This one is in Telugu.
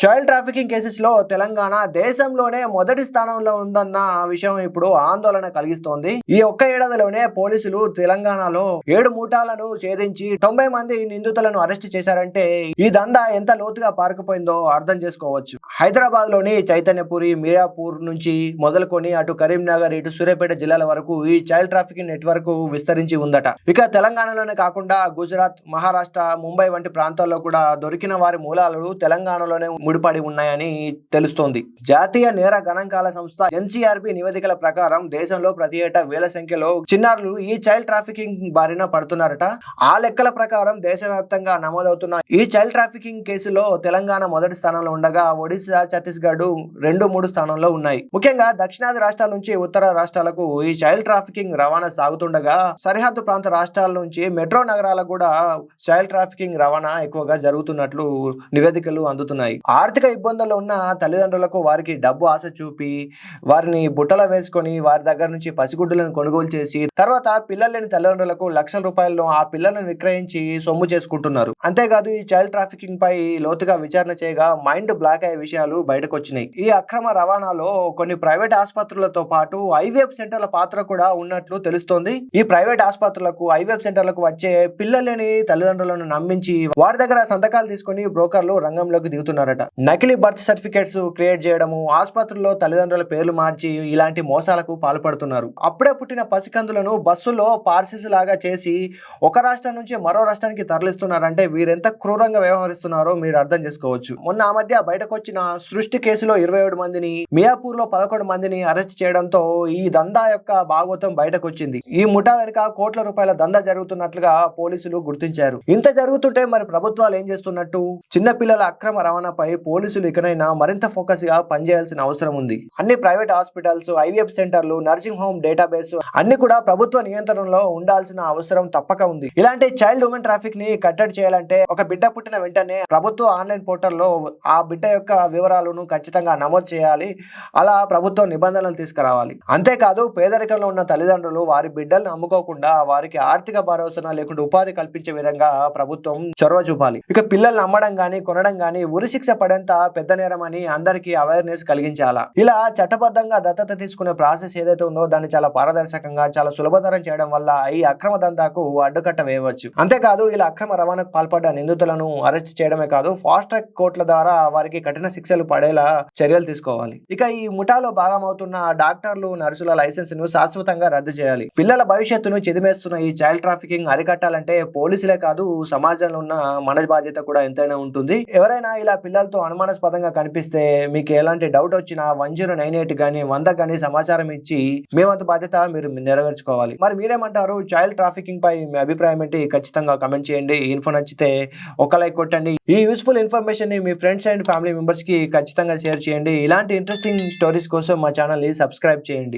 చైల్డ్ ట్రాఫికింగ్ కేసెస్ లో తెలంగాణ దేశంలోనే మొదటి స్థానంలో ఉందన్న విషయం ఇప్పుడు ఆందోళన కలిగిస్తోంది. ఈ ఒక్క ఏడాదిలోనే పోలీసులు తెలంగాణలో 7 ముఠాలను ఛేదించి 90 మంది నిందితులను అరెస్ట్ చేశారంటే ఈ దందా ఎంత లోతుగా పారుకుపోయిందో అర్థం చేసుకోవచ్చు. హైదరాబాద్ లోని చైతన్యపురి, మియాపూర్ నుంచి మొదలుకొని అటు కరీంనగర్, ఇటు సూర్యాపేట జిల్లాల వరకు ఈ చైల్డ్ ట్రాఫికింగ్ నెట్వర్క్ విస్తరించి ఉందట. ఇక తెలంగాణలోనే కాకుండా గుజరాత్, మహారాష్ట్ర, ముంబై వంటి ప్రాంతాల్లో కూడా దొరికిన వారి మూలాలు తెలంగాణలోనే ముడిపడి ఉన్నాయని తెలుస్తోంది. జాతీయ నేర గణాంకాల సంస్థ ఎన్సీఆర్బీ నివేదికల ప్రకారం దేశంలో ప్రతి ఏటా వేల సంఖ్యలో చిన్నారులు ఈ చైల్డ్ ట్రాఫికింగ్ బారిన పడుతున్నారట. ఆ లెక్కల ప్రకారం దేశవ్యాప్తంగా నమోదవుతున్న ఈ చైల్డ్ ట్రాఫికింగ్ కేసులో తెలంగాణ మొదటి స్థానంలో ఉండగా ఒడిశా, ఛత్తీస్గఢ్ 2-3 స్థానంలో ఉన్నాయి. ముఖ్యంగా దక్షిణాది రాష్ట్రాల నుంచి ఉత్తర రాష్ట్రాలకు ఈ చైల్డ్ ట్రాఫికింగ్ రవాణా సాగుతుండగా సరిహద్దు ప్రాంత రాష్ట్రాల నుంచి మెట్రో నగరాలకు కూడా చైల్డ్ ట్రాఫికింగ్ రవాణా ఎక్కువగా జరుగుతున్నట్లు నివేదికలు అందుతున్నాయి. ఆర్థిక ఇబ్బందుల్లో ఉన్న తల్లిదండ్రులకు వారికి డబ్బు ఆశ చూపి వారిని బుట్టలో వేసుకొని వారి దగ్గర నుంచి పసిగుడ్డులను కొనుగోలు చేసి తర్వాత పిల్లలు లేని తల్లిదండ్రులకు లక్షల రూపాయలను ఆ పిల్లలను విక్రయించి సొమ్ము చేసుకుంటున్నారు. అంతేకాదు ఈ చైల్డ్ ట్రాఫికింగ్ పై లోతుగా విచారణ చేయగా మైండ్ బ్లాక్ అయ్యే విషయాలు బయటకు వచ్చినాయి. ఈ అక్రమ రవాణాలో కొన్ని ప్రైవేట్ ఆసుపత్రులతో పాటు ఐవీఎఫ్ సెంటర్ల పాత్ర కూడా ఉన్నట్లు తెలుస్తోంది. ఈ ప్రైవేట్ ఆసుపత్రులకు, ఐవీఎఫ్ సెంటర్లకు వచ్చే పిల్లలు లేని తల్లిదండ్రులను నమ్మించి వారి దగ్గర సంతకాలు తీసుకుని బ్రోకర్లు రంగంలోకి దిగుతున్నారట. నకిలీ బర్త్ సర్టిఫికేట్స్ క్రియేట్ చేయడము, ఆసుపత్రుల్లో తల్లిదండ్రుల పేర్లు మార్చి ఇలాంటి మోసాలకు పాల్పడుతున్నారు. అప్పుడే పుట్టిన పసికందులను బస్సులో పార్సిల్స్ లాగా చేసి ఒక రాష్ట్రం నుంచి మరో రాష్ట్రానికి తరలిస్తున్నారంటే వీరెంత క్రూరంగా వ్యవహరిస్తున్నారో మీరు అర్థం చేసుకోవచ్చు. మొన్న ఆ మధ్య బయటకు వచ్చిన సృష్టి కేసులో 27 మందిని, మియాపూర్ లో 11 మందిని అరెస్ట్ చేయడంతో ఈ దందా యొక్క భాగోతం బయటకు వచ్చింది. ఈ ముఠా వెనుక కోట్ల రూపాయల దందా జరుగుతున్నట్లుగా పోలీసులు గుర్తించారు. ఇంత జరుగుతుంటే మరి ప్రభుత్వాలు ఏం చేస్తున్నట్టు? చిన్నపిల్లల అక్రమ రవాణాపై పోలీసులు ఇకనైనా మరింత ఫోకస్ గా పనిచేయాల్సిన అవసరం ఉంది. అన్ని ప్రైవేట్ హాస్పిటల్స్, ఐవీఎఫ్ సెంటర్లు, నర్సింగ్ హోమ్ డేటాబేస్ అన్ని కూడా ప్రభుత్వ నియంత్రణలో ఉండాల్సిన అవసరం తప్పక ఉంది. ఇలాంటి చైల్డ్ ఉమెన్ ట్రాఫిక్ ని కట్టడి చేయాలంటే ఒక బిడ్డ పుట్టిన వెంటనే ప్రభుత్వ ఆన్లైన్ పోర్టల్లో ఆ బిడ్డ యొక్క వివరాలను ఖచ్చితంగా నమోదు చేయాలి. అలా ప్రభుత్వం నిబంధనలు తీసుకురావాలి. అంతేకాదు పేదరికంలో ఉన్న తల్లిదండ్రులు వారి బిడ్డలను అమ్ముకోకుండా వారికి ఆర్థిక భరోసా లేకుండా ఉపాధి కల్పించే విధంగా ప్రభుత్వం చొరవ చూపాలి. ఇక పిల్లల్ని అమ్మడం గానీ, కొనడం గానీ ఉరి శిక్ష పడేంత పెద్ద నేరం అని అందరికీ అవేర్నెస్ కలిగించాలా. ఇలా చట్టబద్ధంగా దత్తత తీసుకునే ప్రాసెస్ ఏదైతే ఉందో దాన్ని చాలా పారదర్శకంగా, చాలా సులభతరం చేయడం వల్ల ఈ అక్రమ దందాకు అడ్డుకట్ట వేయవచ్చు. అంతేకాదు ఇలా అక్రమ రవాణాకు పాల్పడ్డ నిందితులను అరెస్ట్ చేయడమే కాదు, ఫాస్ట్ ట్రాక్ కోర్టుల ద్వారా వారికి కఠిన శిక్షలు పడేలా చర్యలు తీసుకోవాలి. ఇక ఈ ముఠాలో భాగమవుతున్న డాక్టర్లు, నర్సుల లైసెన్స్ ను శాశ్వతంగా రద్దు చేయాలి. పిల్లల భవిష్యత్తును చిదిమేస్తున్న ఈ చైల్డ్ ట్రాఫికింగ్ అరికట్టాలంటే పోలీసులే కాదు, సమాజంలో ఉన్న మన బాధ్యత కూడా ఎంతైనా ఉంటుంది. ఎవరైనా ఇలా పిల్లలతో అనుమానాస్పదంగా కనిపిస్తే మీకు ఎలాంటి డౌట్ వచ్చినా 1098 గానీ 100 గానీ సమాచారం ఇచ్చి మేమంత బాధ్యత మీరు నెరవేర్చుకోవాలి. మరి మీరేమంటారు? చైల్డ్ ట్రాఫికింగ్ పై మీ అభిప్రాయం ఏంటి? ఖచ్చితంగా కమెంట్ చేయండి. ఈ ఇన్ఫో నచ్చితే ఒక లైక్ కొట్టండి. ఈ యూస్ఫుల్ ఇన్ఫర్మేషన్ ని మీ ఫ్రెండ్స్ అండ్ ఫ్యామిలీ మెంబర్స్ కి ఖచ్చితంగా షేర్ చేయండి. ఇలాంటి ఇంట్రెస్టింగ్ స్టోరీస్ కోసం మా ఛానల్ ని సబ్స్క్రైబ్ చేయండి.